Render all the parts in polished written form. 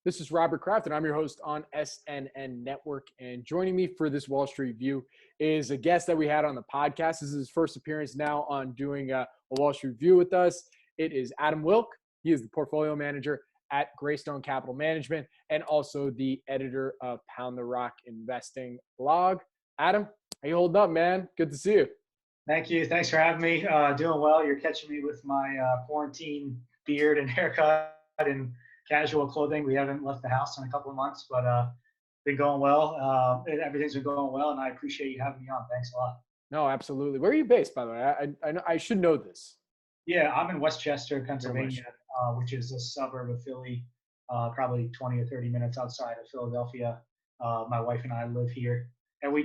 This is Robert Kraft, and I'm your host on SNN.Network. And joining me for this Wall Street View is a guest that we had on the podcast. This is his first appearance now on doing a Wall Street View with us. It is Adam Wilk. He is the portfolio manager at Greystone Capital Management and also the editor of Pound the Rock Investing blog. Adam, how you holding up, man? Good to see you. Thank you. Thanks for having me. Doing well. You're catching me with my quarantine beard and haircut and casual clothing. We haven't left the house in a couple of months, but been going well. Everything's been going well, and I appreciate you having me on. Thanks a lot. No, absolutely. Where are you based, by the way? I should know this. Yeah, I'm in Westchester, Pennsylvania, which is a suburb of Philly, probably 20 or 30 minutes outside of Philadelphia. My wife and I live here, and we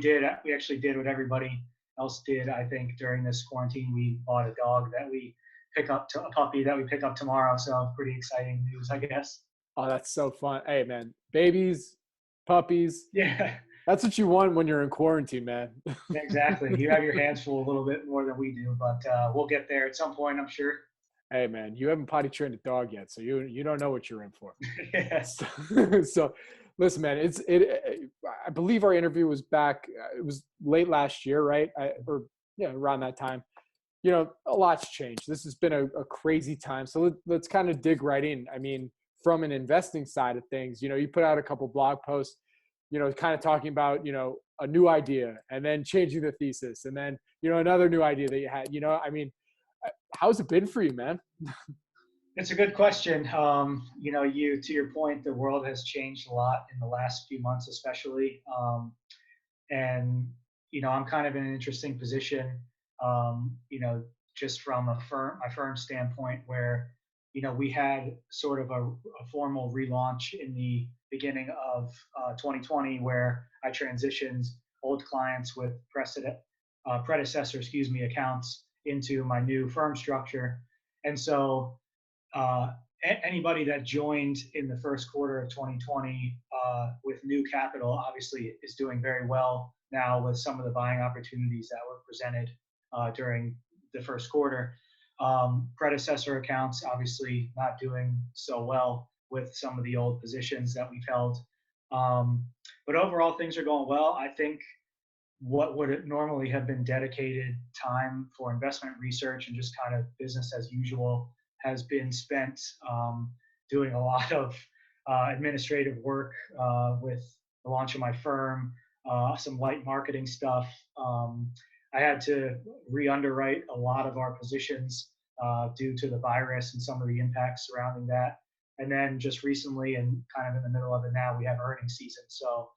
actually did what everybody else did. I think during this quarantine, we bought a dog that we pick up, a puppy that we pick up tomorrow. So pretty exciting news, I guess. Oh, that's so fun. Hey, man, babies, puppies. Yeah. That's what you want when you're in quarantine, man. Exactly. You have your hands full a little bit more than we do, but we'll get there at some point, I'm sure. Hey, man, you haven't potty trained a dog yet, so you don't know what you're in for. Yes. So listen, man, I believe our interview was back. It was late last year, right? Around that time. You know, a lot's changed. This has been a crazy time. So let's kind of dig right in. I mean, from an investing side of things, you know, you put out a couple blog posts, you know, kind of talking about, you know, a new idea and then changing the thesis and then, you know, another new idea that you had. You know, I mean, how's it been for you, man? It's a good question. You know, to your point, the world has changed a lot in the last few months, especially. And, you know, I'm kind of in an interesting position, you know, just from my firm standpoint where, you know, we had sort of a formal relaunch in the beginning of 2020 where I transitioned old clients with predecessor accounts into my new firm structure. And so anybody that joined in the first quarter of 2020 with new capital obviously is doing very well now with some of the buying opportunities that were presented during the first quarter. Predecessor accounts obviously not doing so well with some of the old positions that we've held. But overall, things are going well. I think what would normally have been dedicated time for investment research and just kind of business as usual has been spent doing a lot of administrative work with the launch of my firm, some light marketing stuff. I had to re-underwrite a lot of our positions due to the virus and some of the impacts surrounding that. And then just recently, and kind of in the middle of it now, we have earnings season. So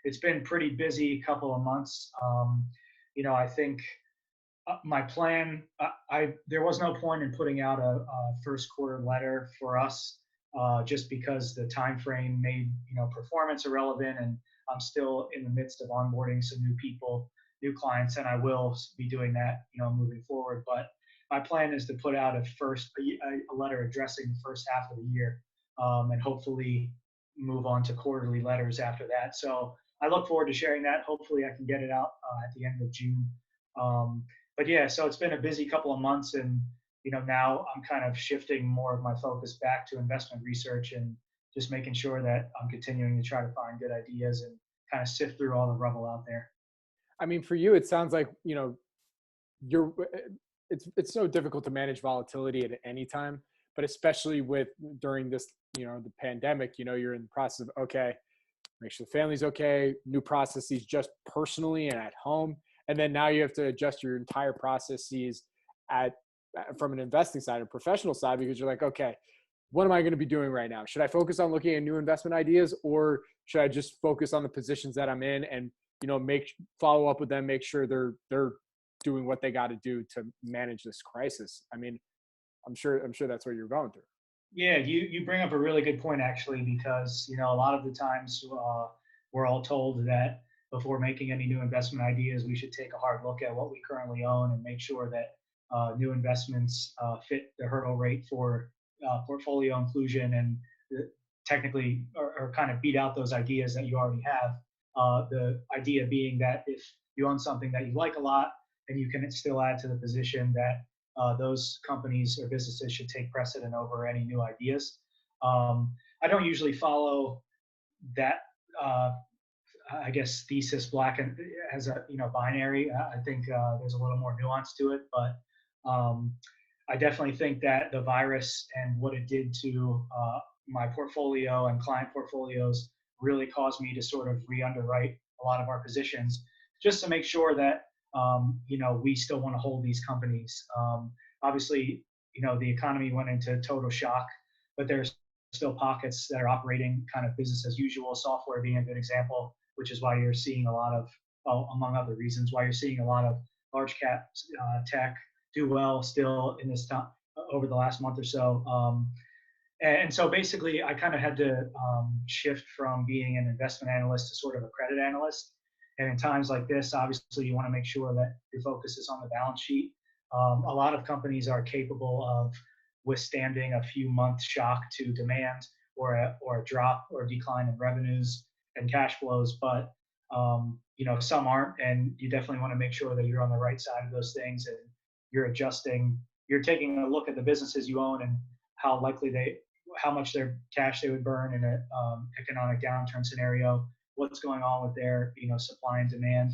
it's been pretty busy couple of months. You know, I think my plan, there was no point in putting out a first quarter letter for us just because the time frame made, you know, performance irrelevant, and I'm still in the midst of onboarding some new people, new clients, and I will be doing that, you know, moving forward. But my plan is to put out a letter addressing the first half of the year, and hopefully move on to quarterly letters after that. So I look forward to sharing that. Hopefully I can get it out at the end of June. But yeah, so it's been a busy couple of months, and you know, now I'm kind of shifting more of my focus back to investment research and just making sure that I'm continuing to try to find good ideas and kind of sift through all the rubble out there. I mean, for you, it sounds like, you know, it's so difficult to manage volatility at any time, but especially during this, you know, the pandemic, you know, you're in the process of, okay, make sure the family's okay, new processes just personally and at home. And then now you have to adjust your entire processes from an investing side, a professional side, because you're like, okay, what am I going to be doing right now? Should I focus on looking at new investment ideas, or should I just focus on the positions that I'm in and, you know, follow up with them, make sure they're doing what they got to do to manage this crisis? I mean, I'm sure that's what you're going through. Yeah, you bring up a really good point, actually, because, you know, a lot of the times we're all told that before making any new investment ideas, we should take a hard look at what we currently own and make sure that new investments fit the hurdle rate for portfolio inclusion and technically or kind of beat out those ideas that you already have. The idea being that if you own something that you like a lot and you can still add to the position, that those companies or businesses should take precedent over any new ideas. I don't usually follow that, uh, I guess, thesis black and as a, binary. I think there's a little more nuance to it, but um, I definitely think that the virus and what it did to my portfolio and client portfolios really caused me to sort of re-underwrite a lot of our positions just to make sure that we still want to hold these companies. Obviously, the economy went into total shock, but there's still pockets that are operating kind of business as usual. Software being a good example, which is why you're seeing a lot of, well, among other reasons, why you're seeing a lot of large cap tech do well still in this time over the last month or so. And so basically, I kind of had to shift from being an investment analyst to sort of a credit analyst. And in times like this, obviously, you want to make sure that your focus is on the balance sheet. A lot of companies are capable of withstanding a few month shock to demand or a drop or a decline in revenues and cash flows, but some aren't, and you definitely want to make sure that you're on the right side of those things and you're adjusting. You're taking a look at the businesses you own and how much their cash they would burn in a economic downturn scenario. What's going on with their supply and demand.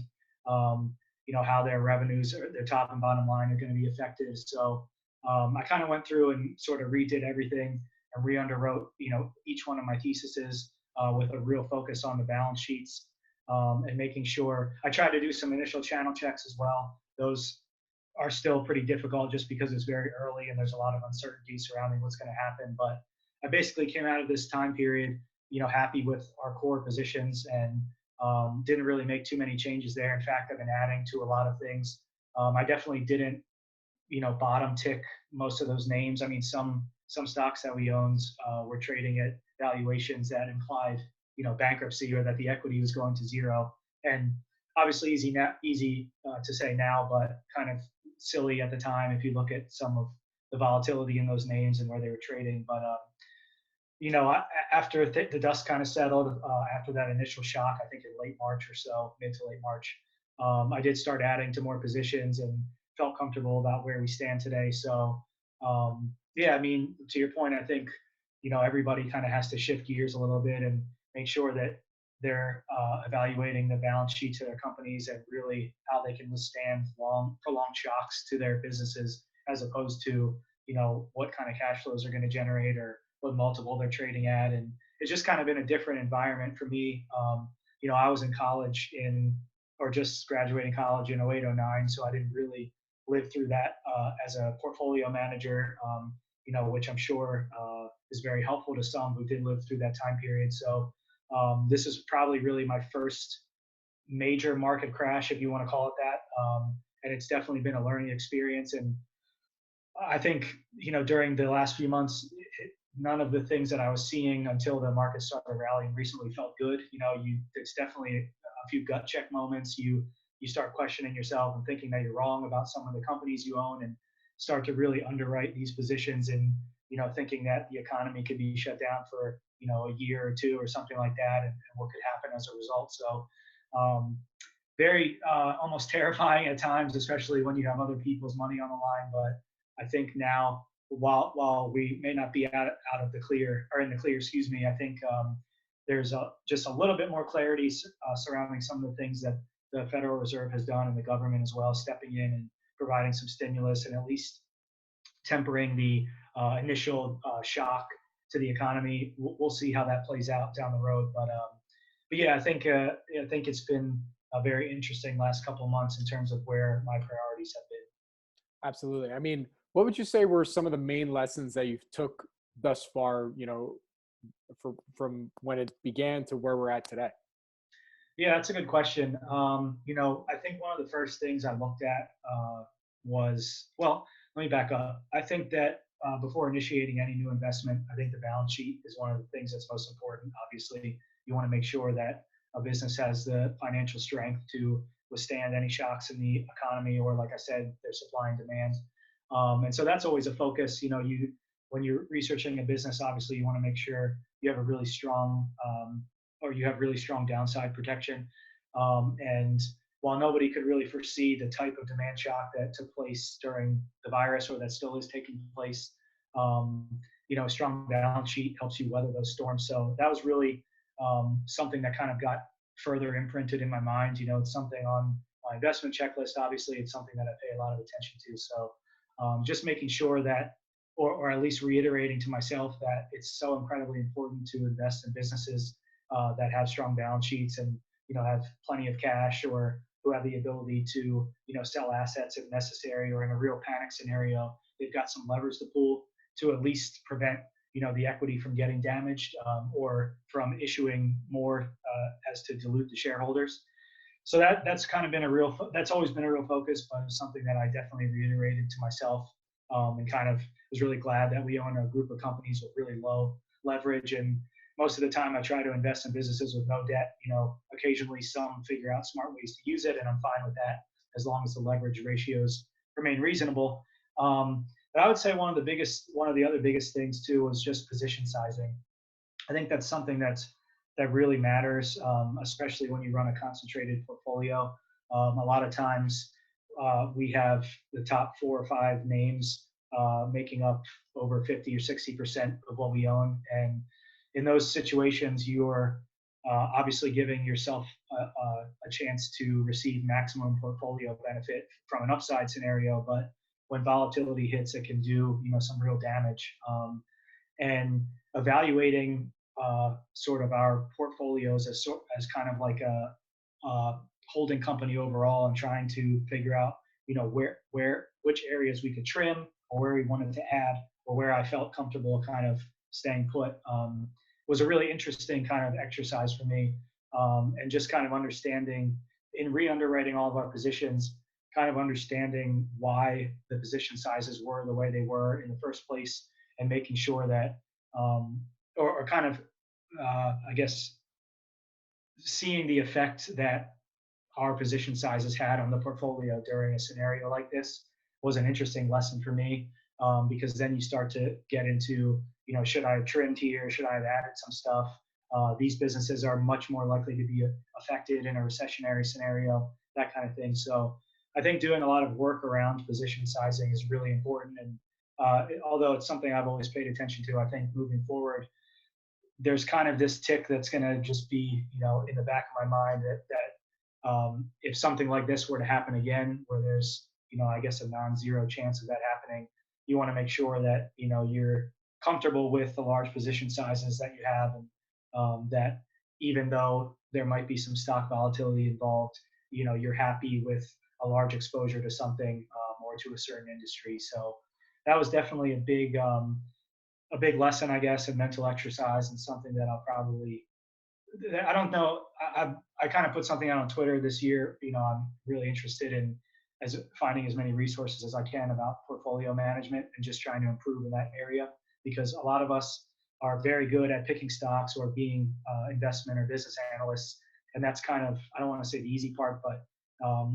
How their revenues, or their top and bottom line, are going to be affected. So I kind of went through and sort of redid everything and re-underwrote each one of my theses with a real focus on the balance sheets and making sure. I tried to do some initial channel checks as well. Those are still pretty difficult just because it's very early and there's a lot of uncertainty surrounding what's going to happen. But I basically came out of this time period, happy with our core positions and didn't really make too many changes there. In fact, I've been adding to a lot of things. I definitely didn't, bottom tick most of those names. I mean, some stocks that we owned were trading at valuations that implied, bankruptcy or that the equity was going to zero. And obviously easy to say now, but kind of silly at the time if you look at some of the volatility in those names and where they were trading. But after the dust kind of settled after that initial shock, I think in late March or so, mid to late March, I did start adding to more positions and felt comfortable about where we stand today. So I mean, to your point, I think everybody kind of has to shift gears a little bit and make sure that they're evaluating the balance sheets of their companies and really how they can withstand prolonged shocks to their businesses, as opposed to what kind of cash flows are going to generate or what multiple they're trading at. And it's just kind of been a different environment for me. I was in college or just graduating college in 08, 09, so I didn't really live through that as a portfolio manager, which I'm sure is very helpful to some who did live through that time period. So this is probably really my first major market crash, if you want to call it that. And it's definitely been a learning experience. And I think, during the last few months, none of the things that I was seeing until the market started rallying recently felt good. It's definitely a few gut check moments. You start questioning yourself and thinking that you're wrong about some of the companies you own, and start to really underwrite these positions and thinking that the economy could be shut down for a year or two or something like that, and what could happen as a result. So very almost terrifying at times, especially when you have other people's money on the line. But I think now, while we may not be out of the clear, or in the clear, excuse me, I think there's just a little bit more clarity surrounding some of the things that the Federal Reserve has done, and the government as well, stepping in and providing some stimulus and at least tempering the initial shock to the economy. We'll see how that plays out down the road. But yeah, I think it's been a very interesting last couple of months in terms of where my priorities have been. Absolutely. I mean, what would you say were some of the main lessons that you've took thus far, from when it began to where we're at today? Yeah, that's a good question. I think one of the first things I looked at was, well, let me back up. I think that before initiating any new investment, I think the balance sheet is one of the things that's most important. Obviously, you want to make sure that a business has the financial strength to withstand any shocks in the economy, or, like I said, their supply and demand. And so that's always a focus. When you're researching a business, obviously you want to make sure you have a really strong, or you have really strong downside protection. And while nobody could really foresee the type of demand shock that took place during the virus, or that still is taking place, a strong balance sheet helps you weather those storms. So that was really something that kind of got further imprinted in my mind. It's something on my investment checklist. Obviously, it's something that I pay a lot of attention to. So just making sure that, or at least reiterating to myself that it's so incredibly important to invest in businesses that have strong balance sheets and have plenty of cash, or who have the ability to sell assets if necessary, or in a real panic scenario they've got some levers to pull to at least prevent the equity from getting damaged, or from issuing more as to dilute the shareholders. So that's kind of been that's always been a real focus, but it's something that I definitely reiterated to myself, and kind of was really glad that we own a group of companies with really low leverage. And most of the time I try to invest in businesses with no debt. Occasionally some figure out smart ways to use it, and I'm fine with that as long as the leverage ratios remain reasonable. But I would say one of the other biggest things too was just position sizing. I think that's something that really matters, especially when you run a concentrated portfolio. A lot of times we have the top 4 or 5 names making up over 50 or 60% of what we own. And in those situations, you're obviously giving yourself a chance to receive maximum portfolio benefit from an upside scenario. But when volatility hits, it can do some real damage. And evaluating sort of our portfolios as kind of like a holding company overall, and trying to figure out which areas we could trim, or where we wanted to add, or where I felt comfortable kind of staying put, was a really interesting kind of exercise for me, and just kind of understanding, in re-underwriting all of our positions, kind of understanding why the position sizes were the way they were in the first place, and making sure that, or kind of, I guess, seeing the effect that our position sizes had on the portfolio during a scenario like this was an interesting lesson for me, because then you start to get into, should I have trimmed here? Should I have added some stuff? These businesses are much more likely to be affected in a recessionary scenario, that kind of thing. So I think doing a lot of work around position sizing is really important. And although it's something I've always paid attention to, I think moving forward, there's kind of this tick that's going to just be, in the back of my mind, that if something like this were to happen again, where there's, I guess, a non-zero chance of that happening, you want to make sure that, you're comfortable with the large position sizes that you have, and that even though there might be some stock volatility involved, you're happy with a large exposure to something, or to a certain industry. So that was definitely a big lesson, I guess, a mental exercise, and something that I'll probably, I don't know, I kind of put something out on Twitter this year. I'm really interested in finding as many resources as I can about portfolio management, and just trying to improve in that area, because a lot of us are very good at picking stocks or being investment or business analysts. And that's kind of, I don't want to say the easy part, but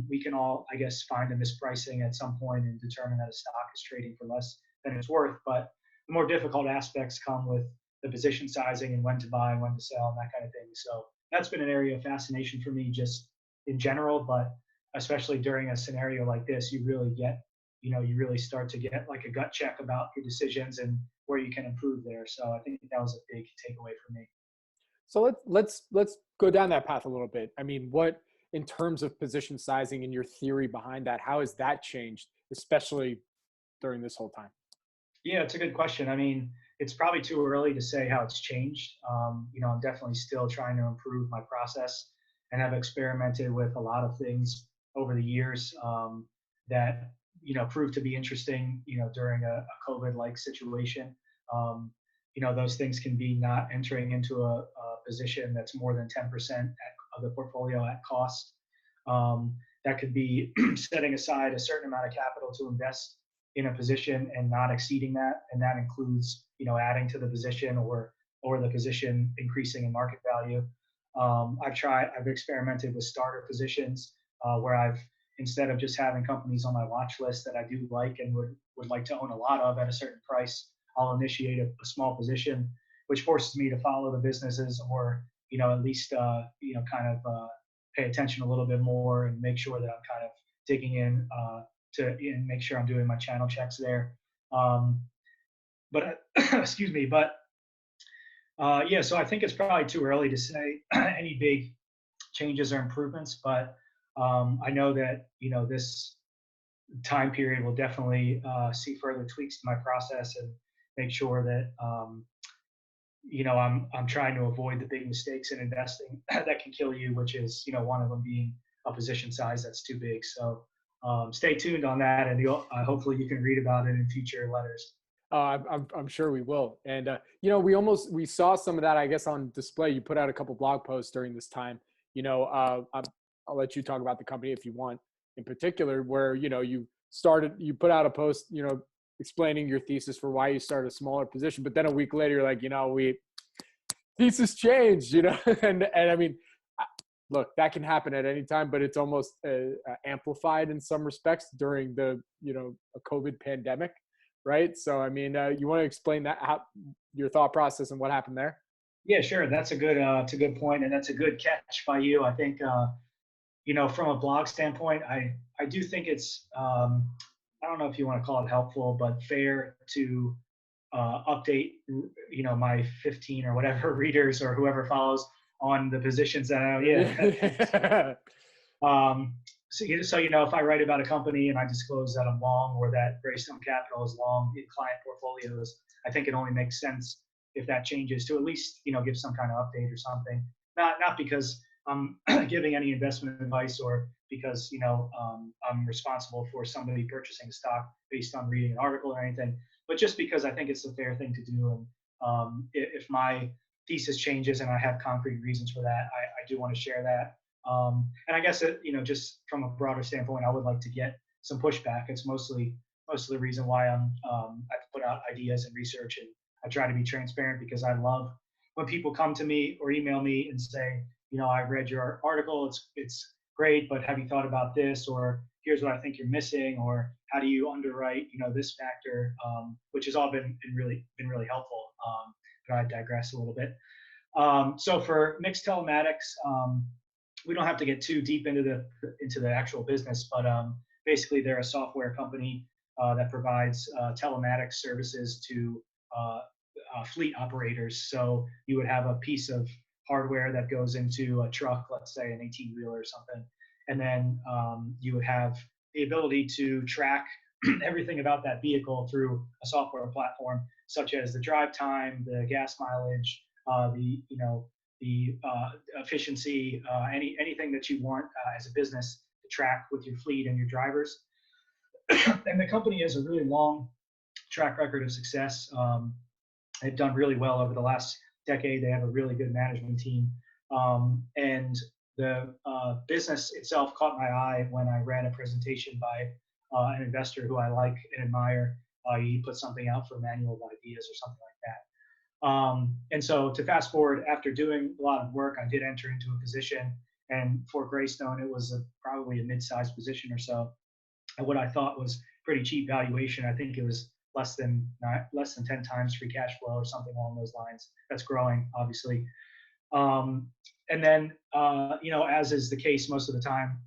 we can all, I guess, find a mispricing at some point and determine that a stock is trading for less than it's worth. But the more difficult aspects come with the position sizing, and when to buy and when to sell, and that kind of thing. So that's been an area of fascination for me just in general, but especially during a scenario like this, you really start to get like a gut check about your decisions and where you can improve there. So I think that was a big takeaway for me. So let's go down that path a little bit. I mean, what, in terms of position sizing and your theory behind that, how has that changed, especially during this whole time? Yeah, it's a good question. I mean, it's probably too early to say how it's changed. I'm definitely still trying to improve my process, and have experimented with a lot of things over the years, that proved to be interesting. During a COVID-like situation, those things can be not entering into a position that's more than 10% of the portfolio at cost. That could be setting aside a certain amount of capital to invest in a position and not exceeding that, and that includes adding to the position, or the position increasing in market value. I've experimented with starter positions, where I've, instead of just having companies on my watch list that I do like and would like to own a lot of at a certain price, I'll initiate a small position, which forces me to follow the businesses, or at least pay attention a little bit more, and make sure that I'm kind of digging in, to make sure I'm doing my channel checks there. but excuse me, but yeah, so I think it's probably too early to say any big changes or improvements, but I know that this time period will definitely see further tweaks to my process and make sure that I'm trying to avoid the big mistakes in investing that can kill you, which is one of them being a position size that's too big. So stay tuned on that, and hopefully you can read about it in future letters. I'm sure we will. And, we saw some of that, I guess, on display. You put out a couple blog posts during this time. I'll let you talk about the company if you want in particular, where, you put out a post, explaining your thesis for why you started a smaller position. But then a week later, you're like, thesis changed, and I mean, look, that can happen at any time, but it's almost amplified in some respects during the, a COVID pandemic. Right. So, I mean, you want to explain your thought process and what happened there? Yeah, sure. It's a good point, and that's a good catch by you. I think from a blog standpoint, I do think it's I don't know if you want to call it helpful, but fair to update my 15 or whatever readers or whoever follows on the positions that I Yeah. so if I write about a company and I disclose that I'm long or that Greystone Capital is long in client portfolios, I think it only makes sense if that changes to at least give some kind of update or something. Not because I'm giving any investment advice or because I'm responsible for somebody purchasing a stock based on reading an article or anything, but just because I think it's a fair thing to do. And if my thesis changes and I have concrete reasons for that, I do want to share that. And I guess just from a broader standpoint, I would like to get some pushback. It's mostly the reason why I put out ideas and research, and I try to be transparent because I love when people come to me or email me and say, I read your article. It's great, but have you thought about this? Or here's what I think you're missing. Or how do you underwrite, this factor, which has all been really helpful. But I digress a little bit. So for mixed telematics, we don't have to get too deep into the actual business, but basically they're a software company that provides telematics services to fleet operators. So you would have a piece of hardware that goes into a truck, let's say an 18-wheeler or something, and then you would have the ability to track everything about that vehicle through a software platform, such as the drive time, the gas mileage, the efficiency, anything that you want as a business to track with your fleet and your drivers. And the company has a really long track record of success. They've done really well over the last decade. They have a really good management team. And the business itself caught my eye when I ran a presentation by an investor who I like and admire. He put something out for Manual of Ideas or something like that. And so to fast forward, after doing a lot of work, I did enter into a position. And for Greystone, it was probably a mid-sized position or so. And what I thought was pretty cheap valuation. I think it was less than 10 times free cash flow or something along those lines. That's growing, obviously. And then, as is the case most of the time,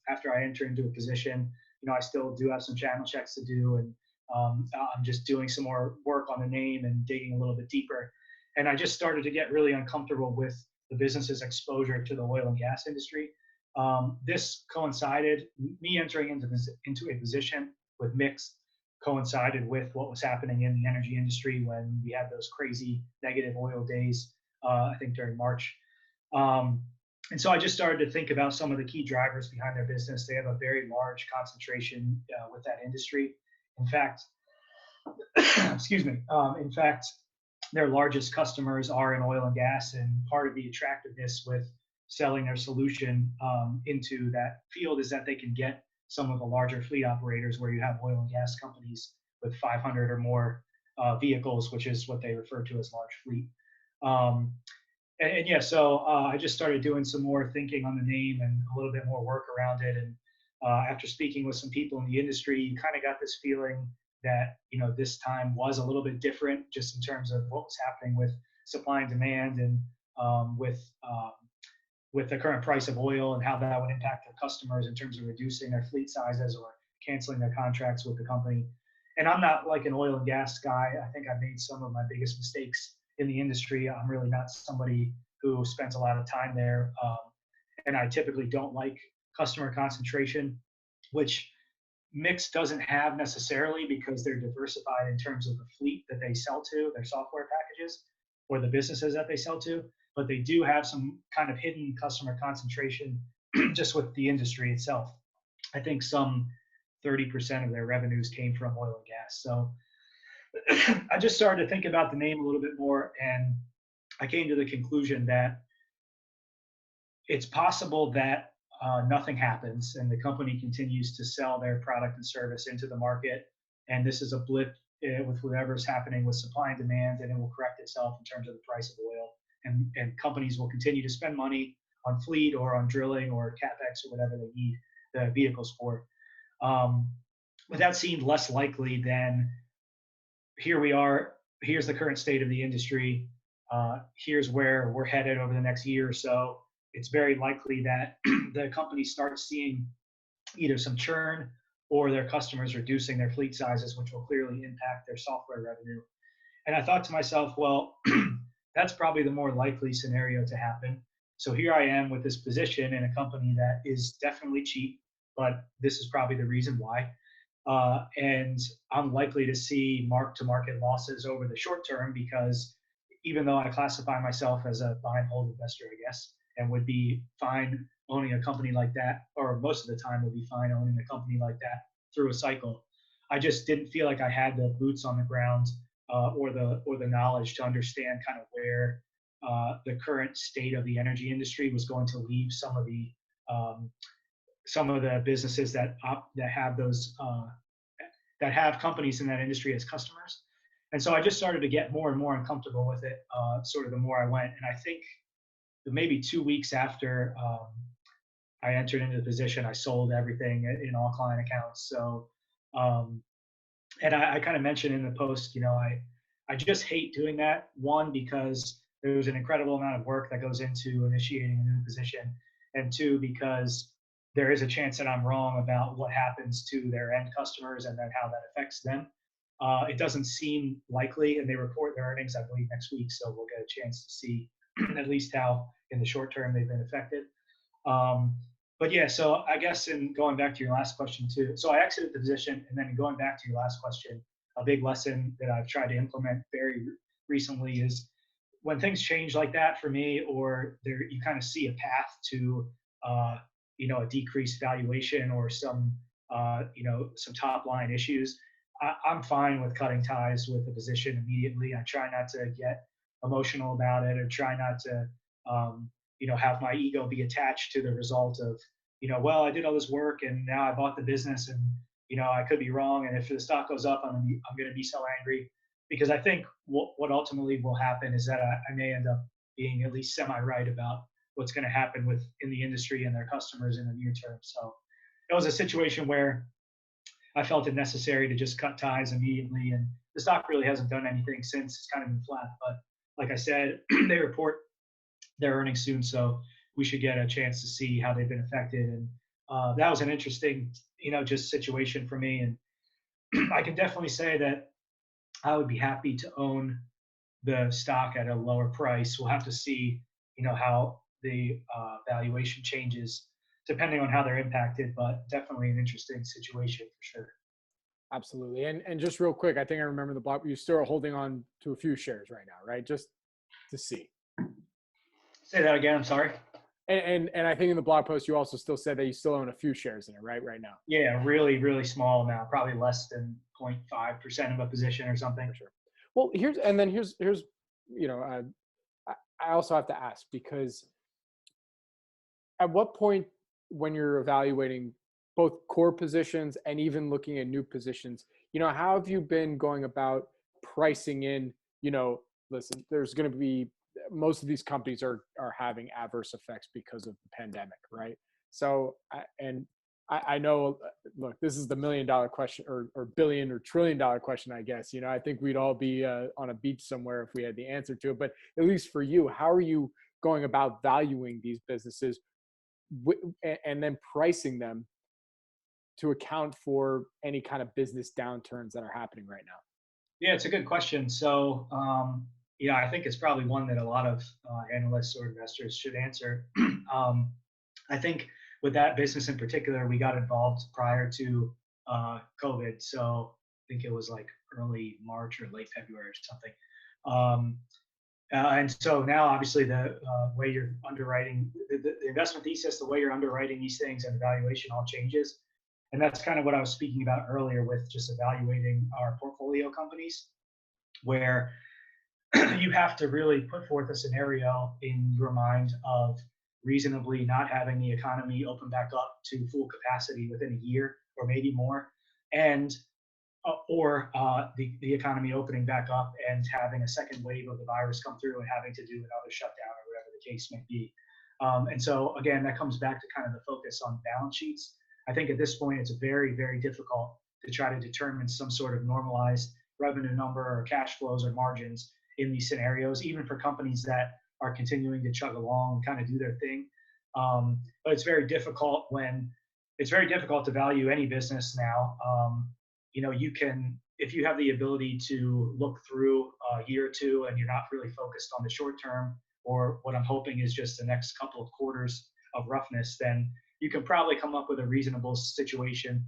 after I enter into a position, I still do have some channel checks to do, and I'm just doing some more work on the name and digging a little bit deeper. And I just started to get really uncomfortable with the business's exposure to the oil and gas industry. This coincided, me entering into a position with mixed coincided with what was happening in the energy industry when we had those crazy negative oil days, I think during March. And so I just started to think about some of the key drivers behind their business. They have a very large concentration with that industry. In fact, excuse me. In fact, their largest customers are in oil and gas, and part of the attractiveness with selling their solution into that field is that they can get some of the larger fleet operators where you have oil and gas companies with 500 or more vehicles, which is what they refer to as large fleet. And yeah, so I just started doing some more thinking on the name and a little bit more work around it. And after speaking with some people in the industry, you kind of got this feeling that this time was a little bit different, just in terms of what was happening with supply and demand, and with the current price of oil and how that would impact their customers in terms of reducing their fleet sizes or canceling their contracts with the company. and I'm not like an oil and gas guy. I think I've made some of my biggest mistakes in the industry. I'm really not somebody who spends a lot of time there. And I typically don't like customer concentration, which Mix doesn't have necessarily because they're diversified in terms of the fleet that they sell to, their software packages, or the businesses that they sell to. But they do have some kind of hidden customer concentration just with the industry itself. I think some 30% of their revenues came from oil and gas. So I just started to think about the name a little bit more, and I came to the conclusion that it's possible that nothing happens and the company continues to sell their product and service into the market. And this is a blip with whatever's happening with supply and demand, and it will correct itself in terms of the price of oil. And companies will continue to spend money on fleet or on drilling or CapEx or whatever they need the vehicles for. But that seemed less likely than here we are. Here's the current state of the industry. Here's where we're headed over the next year or so. It's very likely that the company starts seeing either some churn or their customers reducing their fleet sizes, which will clearly impact their software revenue. And I thought to myself, well, that's probably the more likely scenario to happen. So here I am with this position in a company that is definitely cheap, but this is probably the reason why. And I'm likely to see mark-to-market losses over the short term because even though I classify myself as a buy and hold investor, I guess, and would be fine owning a company like that, or most of the time would be fine owning a company like that through a cycle. I just didn't feel like I had the boots on the ground or the knowledge to understand kind of where the current state of the energy industry was going to leave some of the businesses that have those that have companies in that industry as customers. And so I just started to get more and more uncomfortable with it, sort of the more I went. And I think maybe 2 weeks after I entered into the position, I sold everything in all client accounts. So, and I kind of mentioned in the post, I just hate doing that. One, because there's an incredible amount of work that goes into initiating a new position. And two, because there is a chance that I'm wrong about what happens to their end customers and then how that affects them. It doesn't seem likely, and they report their earnings, I believe, next week. So we'll get a chance to see at least how in the short term they've been affected. But yeah, so I guess in going back to your last question too, so I exited the position, and then going back to your last question, a big lesson that I've tried to implement very recently is when things change like that for me, or there you kind of see a path to a decreased valuation or some some top line issues. I'm fine with cutting ties with the position immediately. I try not to get emotional about it, or try not to have my ego be attached to the result of well, I did all this work and now I bought the business, and I could be wrong, and if the stock goes up, I'm going to be so angry, because I think what ultimately will happen is that I may end up being at least semi-right about what's going to happen in the industry and their customers in the near term. So it was a situation where I felt it necessary to just cut ties immediately, and the stock really hasn't done anything since. It's kind of been flat, but like I said, they report their earnings soon, so we should get a chance to see how they've been affected. And that was an interesting, just situation for me. And I can definitely say that I would be happy to own the stock at a lower price. We'll have to see, how the valuation changes depending on how they're impacted, but definitely an interesting situation for sure. Absolutely. And just real quick, I think I remember the block, you're still holding on to a few shares right now, right? Just to see. Say that again, I'm sorry. And I think in the blog post, you also still said that you still own a few shares in it, right now? Yeah, really, really small amount, probably less than 0.5% of a position or something. For sure. Well, here's I also have to ask, because at what point when you're evaluating both core positions and even looking at new positions, how have you been going about pricing in, listen, there's going to be, most of these companies are having adverse effects because of the pandemic, right? So, I know, look, this is the $1 million question, or billion or $1 trillion question, I guess. I think we'd all be on a beach somewhere if we had the answer to it. But at least for you, how are you going about valuing these businesses and then pricing them to account for any kind of business downturns that are happening right now? Yeah, it's a good question. So, yeah, I think it's probably one that a lot of analysts or investors should answer. I think with that business in particular, we got involved prior to COVID. So I think it was like early March or late February or something. Um, and so now, obviously, the way you're underwriting the investment thesis, the way you're underwriting these things and the valuation all changes. And that's kind of what I was speaking about earlier with just evaluating our portfolio companies, where you have to really put forth a scenario in your mind of reasonably not having the economy open back up to full capacity within a year or maybe more, and the economy opening back up and having a second wave of the virus come through and having to do another shutdown or whatever the case may be. And so again, that comes back to kind of the focus on balance sheets. I think at this point, it's very, very difficult to try to determine some sort of normalized revenue number or cash flows or margins in these scenarios, even for companies that are continuing to chug along and kind of do their thing. But it's very difficult to value any business now. You can, if you have the ability to look through a year or two and you're not really focused on the short term, or what I'm hoping is just the next couple of quarters of roughness, then you can probably come up with a reasonable situation,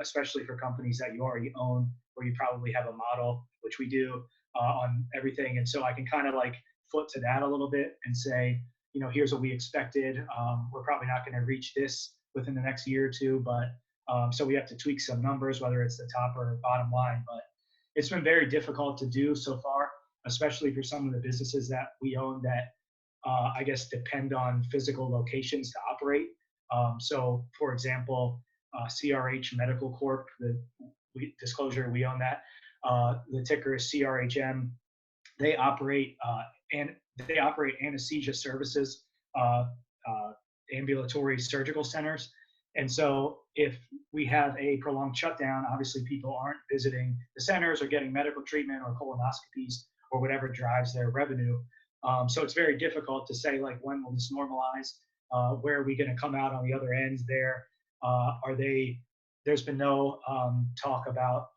especially for companies that you already own, where you probably have a model, which we do on everything. And so I can kind of like foot to that a little bit and say, here's what we expected. We're probably not going to reach this within the next year or two, but so we have to tweak some numbers, whether it's the top or bottom line. But it's been very difficult to do so far, especially for some of the businesses that we own that I guess depend on physical locations to operate. So, for example, CRH Medical Corp, disclosure, we own that. The ticker is CRHM. They operate anesthesia services, ambulatory surgical centers. And so if we have a prolonged shutdown, obviously people aren't visiting the centers or getting medical treatment or colonoscopies or whatever drives their revenue. So it's very difficult to say, like, when will this normalize? Where are we going to come out on the other end there? There's been no talk about,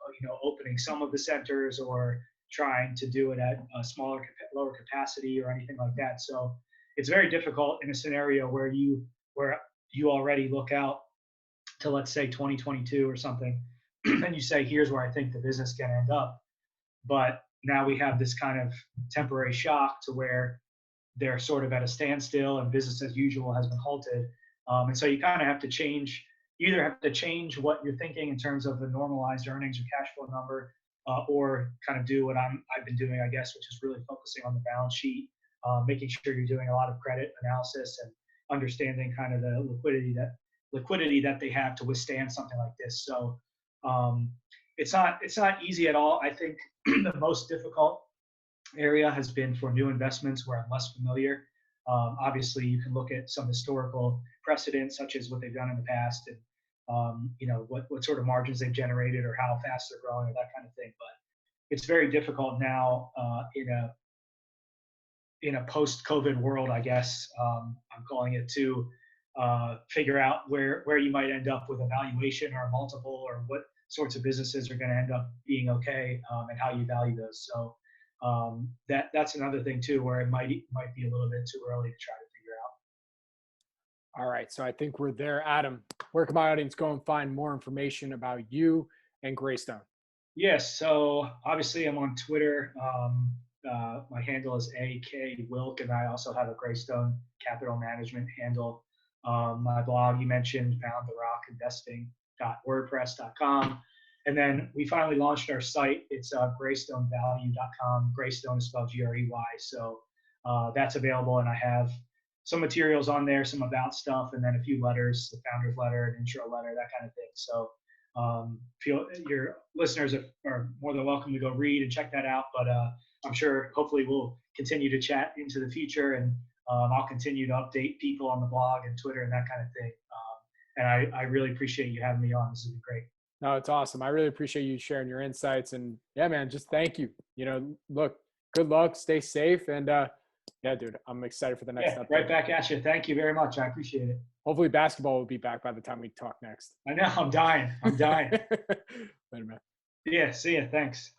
opening some of the centers or trying to do it at a lower capacity or anything like that. So it's very difficult in a scenario where you already look out to, let's say, 2022 or something, and you say, here's where I think the business can end up. But now we have this kind of temporary shock to where they're sort of at a standstill and business as usual has been halted. And so you kind of have to change, what you're thinking in terms of the normalized earnings or cash flow number, or kind of do what I've been doing, I guess, which is really focusing on the balance sheet, making sure you're doing a lot of credit analysis and understanding kind of the liquidity that they have to withstand something like this. So it's not easy at all. I think the most difficult area has been for new investments where I'm less familiar. Obviously, you can look at some historical precedents, such as what they've done in the past, and what sort of margins they've generated or how fast they're growing or that kind of thing. But it's very difficult now in a post-COVID world, I guess I'm calling it, to figure out where you might end up with a valuation or a multiple, or what sorts of businesses are going to end up being okay, and how you value those. So that's another thing too, where it might be a little bit too early to try to figure out. All right, so I think we're there. Adam, where can my audience go and find more information about you and Greystone? Yes, so obviously I'm on Twitter. My handle is AK Wilk, and I also have a Greystone Capital Management handle. My blog you mentioned, foundtherockinvesting.wordpress.com. And then we finally launched our site. It's greystonevalue.com. Greystone is spelled Grey. So that's available, and I have some materials on there, some about stuff, and then a few letters, the founder's letter, an intro letter, that kind of thing. So your listeners are more than welcome to go read and check that out. But I'm sure hopefully we'll continue to chat into the future, and I'll continue to update people on the blog and Twitter and that kind of thing. And I really appreciate you having me on. This has been great. No, it's awesome. I really appreciate you sharing your insights, and yeah, man, just thank you. Look, good luck, stay safe. And yeah, dude, I'm excited for the next update. Right back at you. Thank you very much. I appreciate it. Hopefully basketball will be back by the time we talk next. I know, I'm dying. I'm dying. Later, man. Yeah, see ya. Thanks.